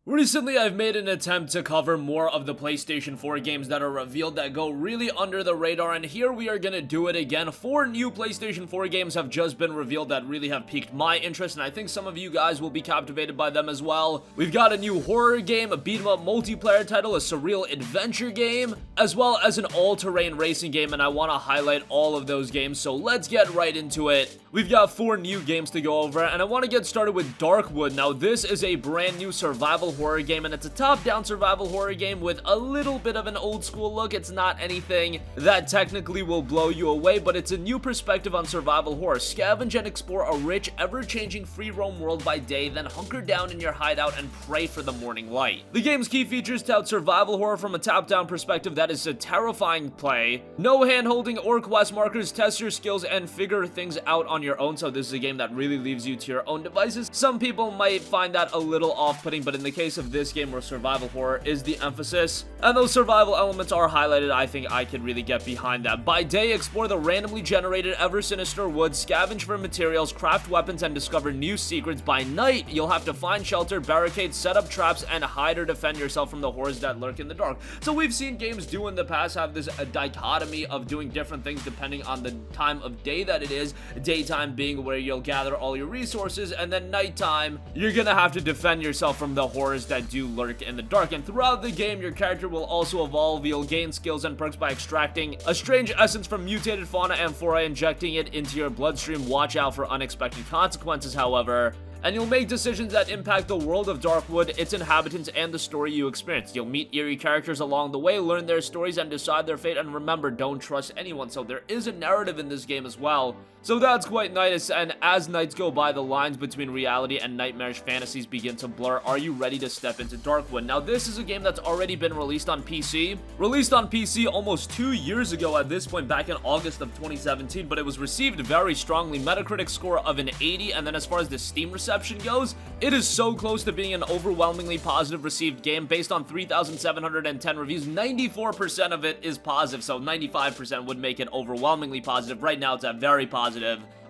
Recently, I've made an attempt to cover more of the PlayStation 4 games that are revealed that go really under the radar, and here we are gonna do it again. 4 new PlayStation 4 games have just been revealed that really have piqued my interest, and I think some of you guys will be captivated by them as well. We've got a new horror game, a beat-em-up multiplayer title, a surreal adventure game, as well as an all-terrain racing game, and I want to highlight all of those games, so let's get right into it. We've got 4 new games to go over, and I want to get started with Darkwood. Now, this is a brand new survival horror game, and it's a top-down survival horror game with a little bit of an old-school look. It's not anything that technically will blow you away, but it's a new perspective on survival horror. Scavenge and explore a rich, ever-changing free-roam world by day, then hunker down in your hideout and pray for the morning light. The game's key features tout survival horror from a top-down perspective that is a terrifying play. No hand-holding or quest markers, test your skills and figure things out on your own, so this is a game that really leaves you to your own devices. Some people might find that a little off-putting, but in the case of this game where survival horror is the emphasis, and those survival elements are highlighted, I think I could really get behind that. By day, explore the randomly generated ever-sinister woods, scavenge for materials, craft weapons, and discover new secrets. By night, you'll have to find shelter, barricade, set up traps, and hide or defend yourself from the horrors that lurk in the dark. So we've seen games do in the past have this dichotomy of doing different things depending on the time of day that it is. Daytime being where you'll gather all your resources, and then nighttime, you're gonna have to defend yourself from the horrors that do lurk in the dark. And throughout the game, your character will also evolve. You'll gain skills and perks by extracting a strange essence from mutated fauna and flora, injecting it into your bloodstream. Watch out for unexpected consequences, however. And you'll make decisions that impact the world of Darkwood, its inhabitants, and the story you experience. You'll meet eerie characters along the way, learn their stories, and decide their fate. And remember, don't trust anyone. So there is a narrative in this game as well. So that's quite nice, and as nights go by, the lines between reality and nightmarish fantasies begin to blur. Are you ready to step into Darkwood? Now, this is a game that's already been released on PC. Released on PC almost 2 years ago at this point, back in August of 2017, but it was received very strongly. Metacritic score of an 80, and then as far as the Steam reception goes, it is so close to being an overwhelmingly positive received game. Based on 3,710 reviews, 94% of it is positive, so 95% would make it overwhelmingly positive. Right now, it's at very positive.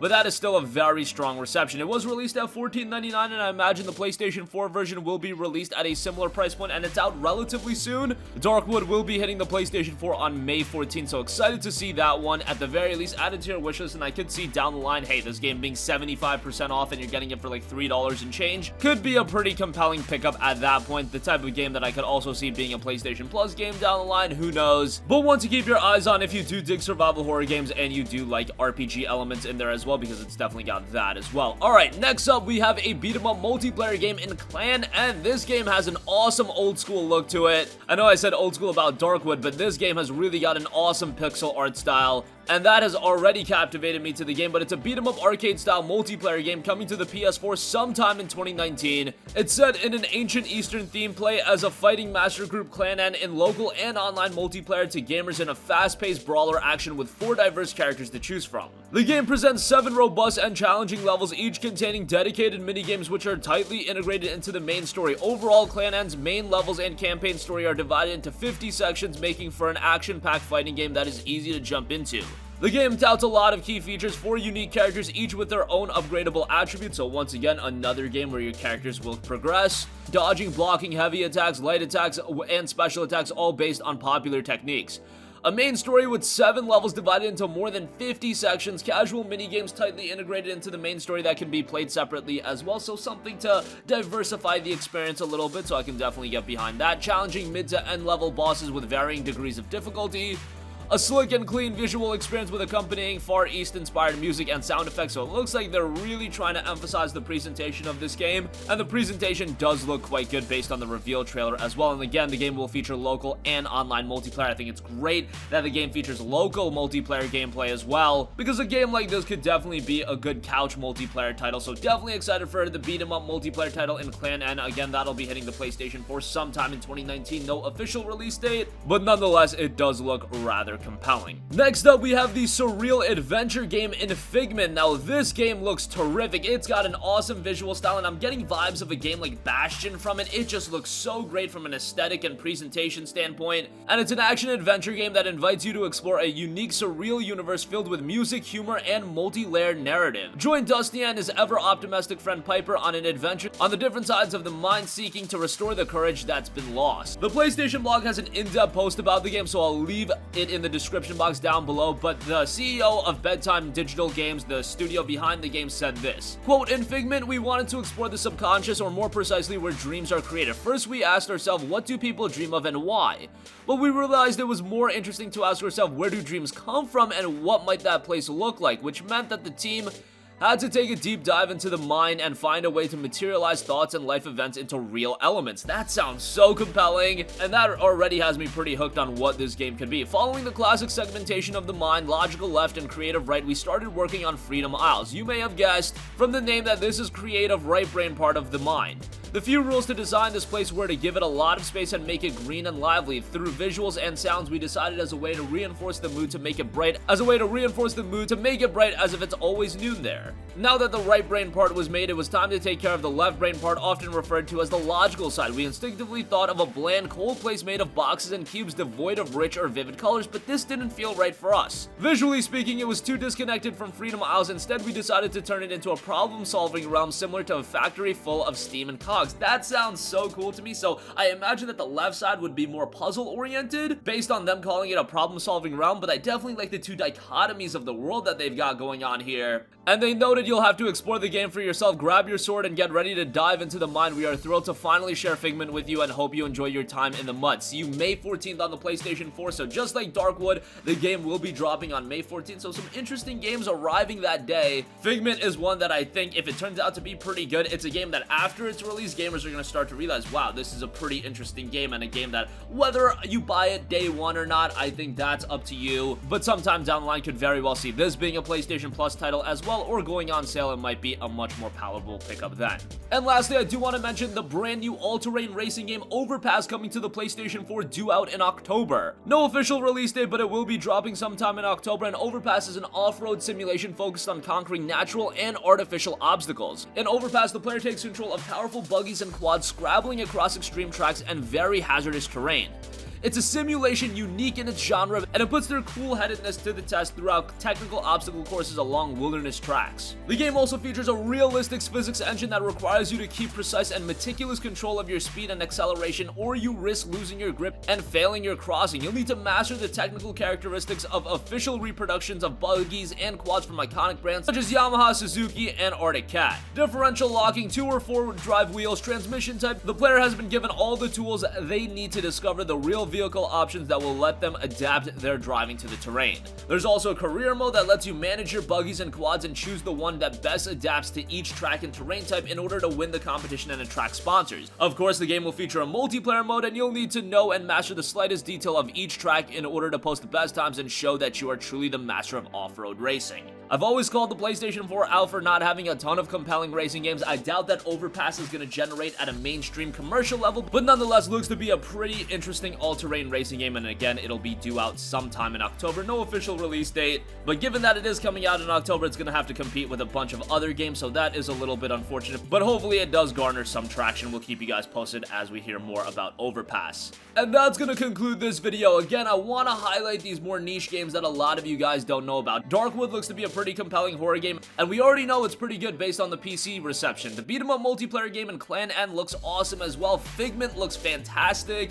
But that is still a very strong reception. It was released at $14.99, and I imagine the PlayStation 4 version will be released at a similar price point, and it's out relatively soon. Darkwood will be hitting the PlayStation 4 on May 14th, so excited to see that one. At the very least, add it to your wishlist, and I could see down the line, hey, this game being 75% off and you're getting it for like $3 and change could be a pretty compelling pickup at that point. The type of game that I could also see being a PlayStation Plus game down the line, who knows. But one to keep your eyes on if you do dig survival horror games and you do like RPG elements in there as well, because it's definitely got that as well. Alright, next up we have a beat-em-up multiplayer game in Clan, and this game has an awesome old school look to it. I know I said old school about Darkwood, but this game has really got an awesome pixel art style, and that has already captivated me to the game. But it's a beat-em-up arcade-style multiplayer game coming to the PS4 sometime in 2019. It's set in an ancient Eastern theme. Play as a fighting master group clan and in local and online multiplayer to gamers in a fast-paced brawler action with 4 diverse characters to choose from. The game presents 7 robust and challenging levels, each containing dedicated minigames which are tightly integrated into the main story. Overall, Clan N's main levels and campaign story are divided into 50 sections, making for an action-packed fighting game that is easy to jump into. The game touts a lot of key features, 4 unique characters, each with their own upgradable attributes, so once again, another game where your characters will progress. Dodging, blocking, heavy attacks, light attacks, and special attacks, all based on popular techniques. A main story with 7 levels divided into more than 50 sections, casual minigames tightly integrated into the main story that can be played separately as well, so something to diversify the experience a little bit, so I can definitely get behind that. Challenging mid to end level bosses with varying degrees of difficulty. A slick and clean visual experience with accompanying Far East inspired music and sound effects, so it looks like they're really trying to emphasize the presentation of this game, and the presentation does look quite good based on the reveal trailer as well. And again, the game will feature local and online multiplayer. I think it's great that the game features local multiplayer gameplay as well, because a game like this could definitely be a good couch multiplayer title, so definitely excited for the beat 'em up multiplayer title in Clan N. Again, that'll be hitting the PlayStation 4 sometime in 2019. No official release date, but nonetheless, it does look rather compelling. Next up, we have the surreal adventure game in Figment. Now, this game looks terrific. It's got an awesome visual style, and I'm getting vibes of a game like Bastion from it. It just looks so great from an aesthetic and presentation standpoint, and it's an action-adventure game that invites you to explore a unique, surreal universe filled with music, humor, and multi-layered narrative. Join Dusty and his ever-optimistic friend Piper on an adventure on the different sides of the mind, seeking to restore the courage that's been lost. The PlayStation blog has an in-depth post about the game, so I'll leave it in the description box down below, but the CEO of Bedtime Digital Games, the studio behind the game, said this, quote, "In Figment, we wanted to explore the subconscious, or more precisely, where dreams are created. First, we asked ourselves, what do people dream of and why? But we realized it was more interesting to ask ourselves, where do dreams come from and what might that place look like, which meant that the team had to take a deep dive into the mind and find a way to materialize thoughts and life events into real elements." That sounds so compelling, and that already has me pretty hooked on what this game could be. Following the classic segmentation of the mind, logical left and creative right, we started working on Freedom Isles. You may have guessed from the name that this is creative right brain part of the mind. The few rules to design this place were to give it a lot of space and make it green and lively. Through visuals and sounds, we decided as a way to reinforce the mood to make it bright, as if it's always noon there. Now that the right brain part was made, it was time to take care of the left brain part, often referred to as the logical side. We instinctively thought of a bland, cold place made of boxes and cubes devoid of rich or vivid colors, but this didn't feel right for us. Visually speaking, it was too disconnected from Freedom Isles. Instead, we decided to turn it into a problem-solving realm similar to a factory full of steam and cogs. That sounds so cool to me, so I imagine that the left side would be more puzzle-oriented, based on them calling it a problem-solving realm, but I definitely like the two dichotomies of the world that they've got going on here. And they noted you'll have to explore the game for yourself. Grab your sword and get ready to dive into the mind. We are thrilled to finally share Figment with you and hope you enjoy your time in the mud. See you May 14th on the PlayStation 4, so just like Darkwood, the game will be dropping on May 14th, so some interesting games arriving that day. Figment is one that I think, if it turns out to be pretty good, it's a game that after its release, gamers are going to start to realize, wow, this is a pretty interesting game, and a game that whether you buy it day one or not, I think that's up to you, but sometime down the line could very well see this being a PlayStation Plus title as well, or going on sale. It might be a much more palatable pickup then. And lastly, I do want to mention the brand new all-terrain racing game Overpass coming to the PlayStation 4, due out in October. No official release date, but it will be dropping sometime in October, and Overpass is an off-road simulation focused on conquering natural and artificial obstacles. In Overpass, the player takes control of powerful buggies and quads, scrabbling across extreme tracks and very hazardous terrain. It's a simulation unique in its genre, and it puts their cool-headedness to the test throughout technical obstacle courses along wilderness tracks. The game also features a realistic physics engine that requires you to keep precise and meticulous control of your speed and acceleration, or you risk losing your grip and failing your crossing. You'll need to master the technical characteristics of official reproductions of buggies and quads from iconic brands such as Yamaha, Suzuki, and Arctic Cat. Differential locking, 2 or 4 drive wheels, transmission type. The player has been given all the tools they need to discover the real vehicle options that will let them adapt their driving to the terrain. There's also a career mode that lets you manage your buggies and quads and choose the one that best adapts to each track and terrain type in order to win the competition and attract sponsors. Of course, the game will feature a multiplayer mode, and you'll need to know and master the slightest detail of each track in order to post the best times and show that you are truly the master of off-road racing. I've always called the PlayStation 4 out for not having a ton of compelling racing games. I doubt that Overpass is going to generate at a mainstream commercial level, but nonetheless looks to be a pretty interesting all-terrain racing game, and again, it'll be due out sometime in October. No official release date, but given that it is coming out in October, it's going to have to compete with a bunch of other games, so that is a little bit unfortunate, but hopefully it does garner some traction. We'll keep you guys posted as we hear more about Overpass. And that's going to conclude this video. Again, I want to highlight these more niche games that a lot of you guys don't know about. Darkwood looks to be a pretty compelling horror game, and we already know it's pretty good based on the PC reception. The beat-em-up multiplayer game in Clan End looks awesome as well. Figment looks fantastic,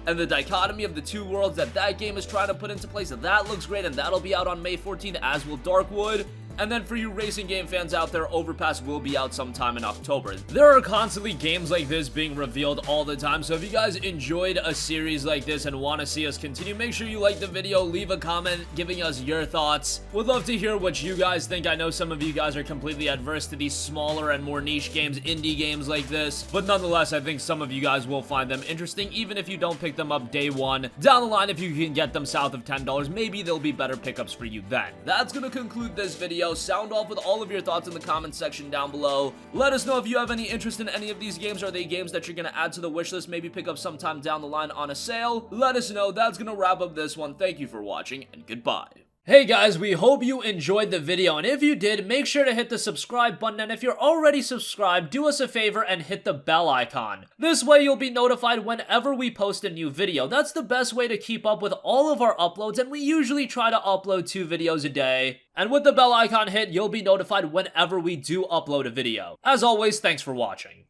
and the dichotomy of the two worlds that game is trying to put into place, that looks great, and that'll be out on May 14th, as will Darkwood. And then for you racing game fans out there, Overpass will be out sometime in October. There are constantly games like this being revealed all the time, so if you guys enjoyed a series like this and want to see us continue, make sure you like the video, leave a comment giving us your thoughts. Would love to hear what you guys think. I know some of you guys are completely adverse to these smaller and more niche games, indie games like this, but nonetheless, I think some of you guys will find them interesting, even if you don't pick them up day one. Down the line, if you can get them south of $10, maybe there'll be better pickups for you then. That's gonna conclude this video. video. Sound off with all of your thoughts in the comment section down below. Let us know if you have any interest in any of these games. Are they games that you're gonna add to the wish list, maybe pick up sometime down the line on a sale? Let us know. That's gonna wrap up this one. Thank you for watching, and goodbye. Hey guys, we hope you enjoyed the video, and if you did, make sure to hit the subscribe button, and if you're already subscribed, do us a favor and hit the bell icon. This way you'll be notified whenever we post a new video. That's the best way to keep up with all of our uploads, and we usually try to upload 2 videos a day. And with the bell icon hit, you'll be notified whenever we do upload a video. As always, thanks for watching.